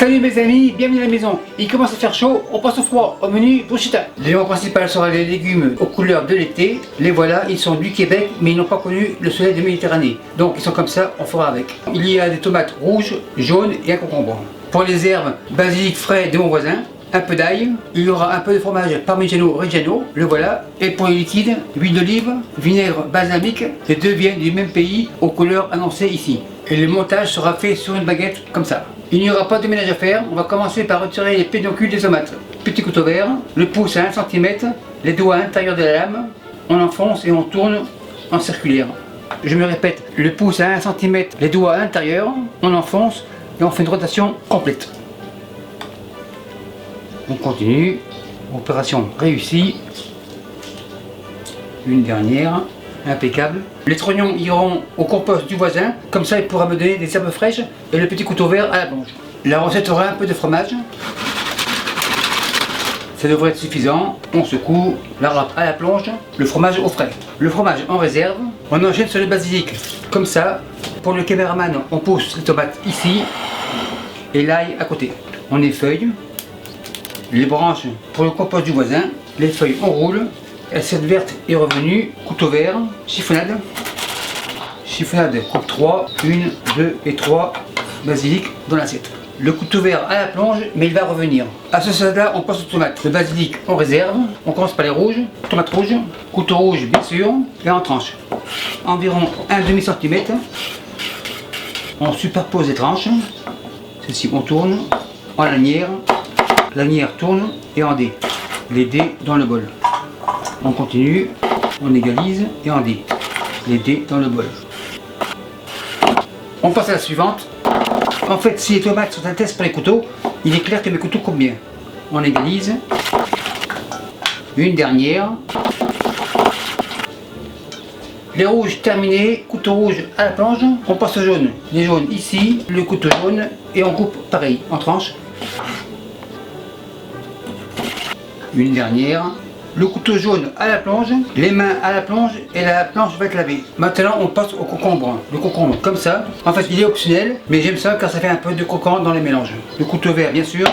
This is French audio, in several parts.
Salut mes amis, bienvenue à la maison. Il commence à faire chaud, on passe au froid. Au menu, bruschetta. L'élément principal sera les légumes aux couleurs de l'été. Les voilà, ils sont du Québec, mais ils n'ont pas connu le soleil de Méditerranée. Donc ils sont comme ça, on fera avec. Il y a des tomates rouges, jaunes et un concombre. Pour les herbes, basilic frais de mon voisin. Un peu d'ail, il y aura un peu de fromage Parmigiano Reggiano, le voilà. Et pour les liquides, huile d'olive, vinaigre balsamique, les deux viennent du même pays aux couleurs annoncées ici. Et le montage sera fait sur une baguette comme ça. Il n'y aura pas de ménage à faire, on va commencer par retirer les pédoncules des tomates. Petit couteau vert, le pouce à 1 cm, les doigts à l'intérieur de la lame, on enfonce et on tourne en circulaire. Je me répète, le pouce à 1 cm, les doigts à l'intérieur, on enfonce et on fait une rotation complète. On continue, opération réussie, une dernière, impeccable. Les trognons iront au compost du voisin, comme ça il pourra me donner des herbes fraîches et le petit couteau vert à la plonge. La recette aura un peu de fromage, ça devrait être suffisant. On secoue, la râpe à la plonge, le fromage au frais. Le fromage en réserve, on enchaîne sur le basilic, comme ça. Pour le caméraman, on pousse les tomates ici et l'ail à côté. On effeuille. Les branches pour le compost du voisin, les feuilles on roule, assiette verte est revenue, couteau vert, chiffonnade, coupe 3, 1, 2 et 3, basilic dans l'assiette. Le couteau vert à la plonge, mais il va revenir. À ce stade-là, on passe aux tomates. Le basilic on réserve, on commence par les rouges, tomates rouges, couteau rouge bien sûr, et en tranche. Environ 1,5 cm, on superpose les tranches, celle-ci on tourne, en lanière. La lanière tourne et en dé. Les dés dans le bol. On continue, on égalise et en dé. Les dés dans le bol. On passe à la suivante. En fait, si les tomates sont un test pour les couteaux, il est clair que mes couteaux coupent bien. On égalise. Une dernière. Les rouges terminés, couteau rouge à la planche. On passe au jaune. Les jaunes ici, le couteau jaune et on coupe pareil en tranches. Une dernière, le couteau jaune à la plonge, les mains à la plonge et la planche va être lavée. Maintenant on passe au concombre, le concombre comme ça. En fait il est optionnel, mais j'aime ça car ça fait un peu de croquant dans les mélanges. Le couteau vert bien sûr,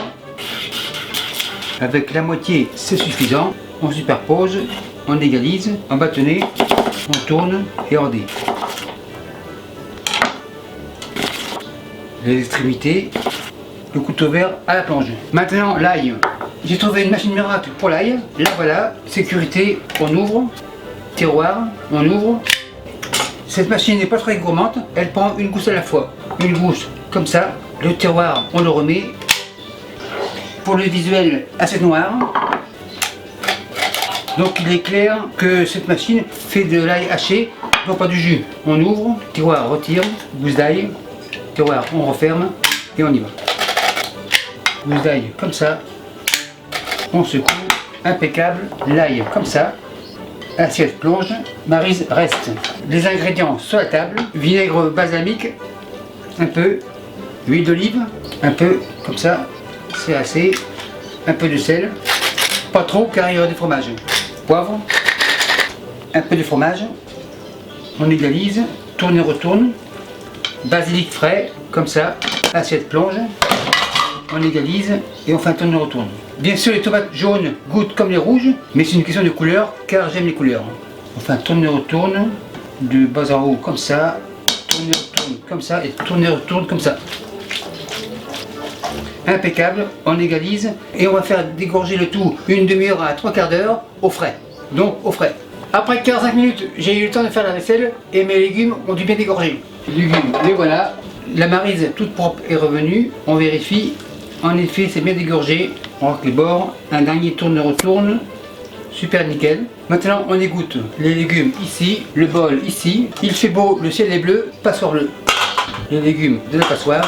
avec la moitié c'est suffisant. On superpose, on égalise, on bâtonnet, on tourne et on dé. Les extrémités, le couteau vert à la plonge. Maintenant l'ail. J'ai trouvé une machine miracle pour l'ail. Là voilà, sécurité, on ouvre, tiroir, on ouvre. Cette machine n'est pas très gourmande, elle prend une gousse à la fois. Une gousse comme ça, le tiroir on le remet. Pour le visuel assez noir. Donc il est clair que cette machine fait de l'ail haché, non pas du jus. On ouvre, tiroir retire, gousse d'ail, tiroir on referme et on y va. Gousse d'ail comme ça. On secoue, impeccable, l'ail comme ça, assiette plonge, maryse reste. Les ingrédients sur la table, vinaigre balsamique, un peu, huile d'olive, un peu, comme ça, c'est assez, un peu de sel, pas trop car il y aura du fromage, poivre, un peu de fromage, on égalise, tourne et retourne, basilic frais, comme ça, assiette plonge, on égalise et on fait un tourne et retourne. Bien sûr les tomates jaunes goûtent comme les rouges, mais c'est une question de couleur car j'aime les couleurs. On fait un tourne et retourne, de bas en haut comme ça, tourne et retourne comme ça et tourne et retourne comme ça. Impeccable, on égalise et on va faire dégorger le tout une demi-heure à 3/4 d'heure au frais. Donc au frais. Après 45 minutes, j'ai eu le temps de faire la vaisselle et mes légumes ont dû bien dégorger. Les légumes, les voilà. La maryse toute propre est revenue, on vérifie. En effet, c'est bien dégorgé. On rentre les bords, un dernier tourne-retourne, super nickel. Maintenant, on égoutte les légumes ici, le bol ici. Il fait beau, le ciel est bleu, passoire bleue. Les légumes de la passoire.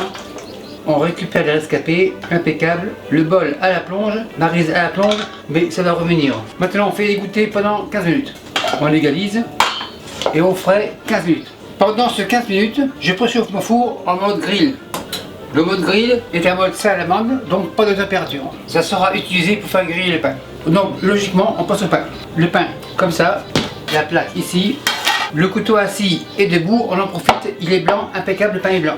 On récupère les rescapés, impeccable. Le bol à la plonge, maryse à la plonge, mais ça va revenir. Maintenant, on fait égoutter pendant 15 minutes. On égalise et on ferait 15 minutes. Pendant ce 15 minutes, je préchauffe mon four en mode grill. Le mode grill est un mode sale à l'amande, donc pas de température. Ça sera utilisé pour faire griller le pain. Donc logiquement, on passe au pain. Le pain, comme ça, la plaque ici. Le couteau assis et debout, on en profite, il est blanc, impeccable, le pain est blanc.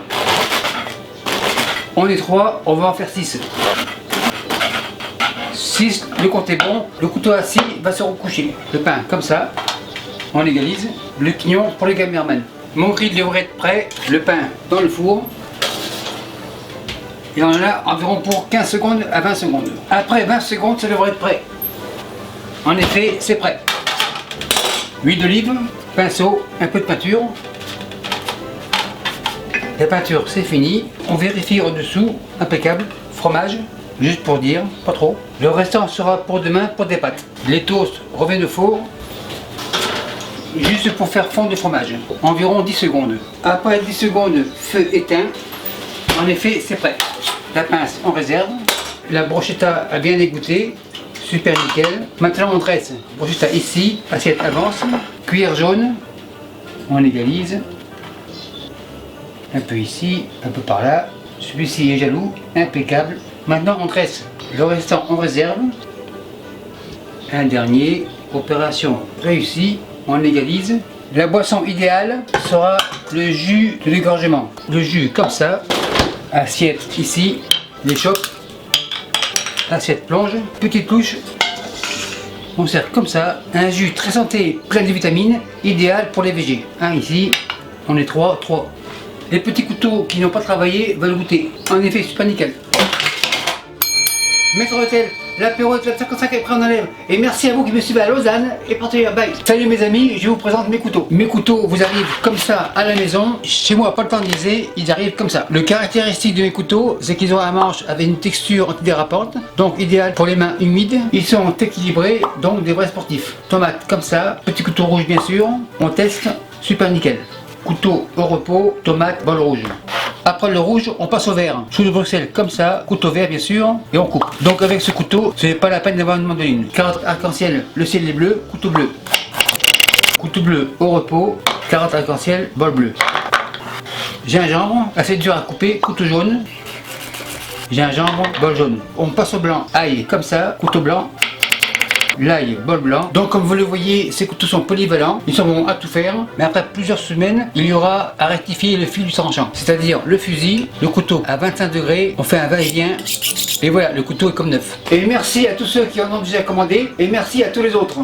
On est 3, on va en faire 6. 6, le compte est bon. Le couteau à scie va se recoucher. Le pain comme ça, on l'égalise. Le quignon pour les cameraman. Mon grill devrait être prêt. Le pain dans le four. Et on en a environ pour 15 secondes à 20 secondes. Après 20 secondes, ça devrait être prêt. En effet, c'est prêt. Huile d'olive, pinceau, un peu de peinture. La peinture, c'est fini. On vérifie au-dessous, impeccable. Fromage, juste pour dire, pas trop. Le restant sera pour demain pour des pâtes. Les toasts reviennent au four. Juste pour faire fondre le fromage. Environ 10 secondes. Après 10 secondes, feu éteint. En effet, c'est prêt. La pince en réserve. La brochetta a bien dégoûté. Super nickel. Maintenant on dresse. Brochetta ici. Assiette avance. Cuillère jaune. On égalise. Un peu ici, un peu par là. Celui-ci est jaloux. Impeccable. Maintenant on dresse. Le restant en réserve. Un dernier. Opération réussie. On égalise. La boisson idéale sera le jus de dégorgement. Le jus comme ça. Assiette ici, les chopes, assiette plonge, petite touche, on sert comme ça, un jus très santé, plein de vitamines, idéal pour les végés. Un ici, on est 3. Les petits couteaux qui n'ont pas travaillé veulent goûter. En effet, super nickel. Maître Hôtel, l'apéro de 55 est prêt, on enlève. Et merci à vous qui me suivez à Lausanne et portez bye. Salut mes amis, je vous présente mes couteaux. Mes couteaux vous arrivent comme ça à la maison. Chez moi, pas le temps de liser, ils arrivent comme ça. Le caractéristique de mes couteaux, c'est qu'ils ont un manche avec une texture antidérapante, donc idéal pour les mains humides. Ils sont équilibrés, donc des vrais sportifs. Tomate comme ça, petit couteau rouge bien sûr. On teste, super nickel. Couteau au repos, tomate, bol rouge. Après le rouge, on passe au vert. Chou de Bruxelles comme ça, couteau vert bien sûr, et on coupe. Donc avec ce couteau, ce n'est pas la peine d'avoir une mandoline. Carotte arc-en-ciel, le ciel est bleu, couteau bleu. Couteau bleu au repos, carotte arc-en-ciel, bol bleu. Gingembre, assez dur à couper, couteau jaune. Gingembre, bol jaune. On passe au blanc, ail comme ça, couteau blanc. L'ail, bol blanc. Donc comme vous le voyez, ces couteaux sont polyvalents, ils sont bons à tout faire, mais après plusieurs semaines, il y aura à rectifier le fil du tranchant, c'est-à-dire le fusil, le couteau à 25 degrés, on fait un va-et-vient, et voilà, le couteau est comme neuf. Et merci à tous ceux qui en ont déjà commandé, et merci à tous les autres.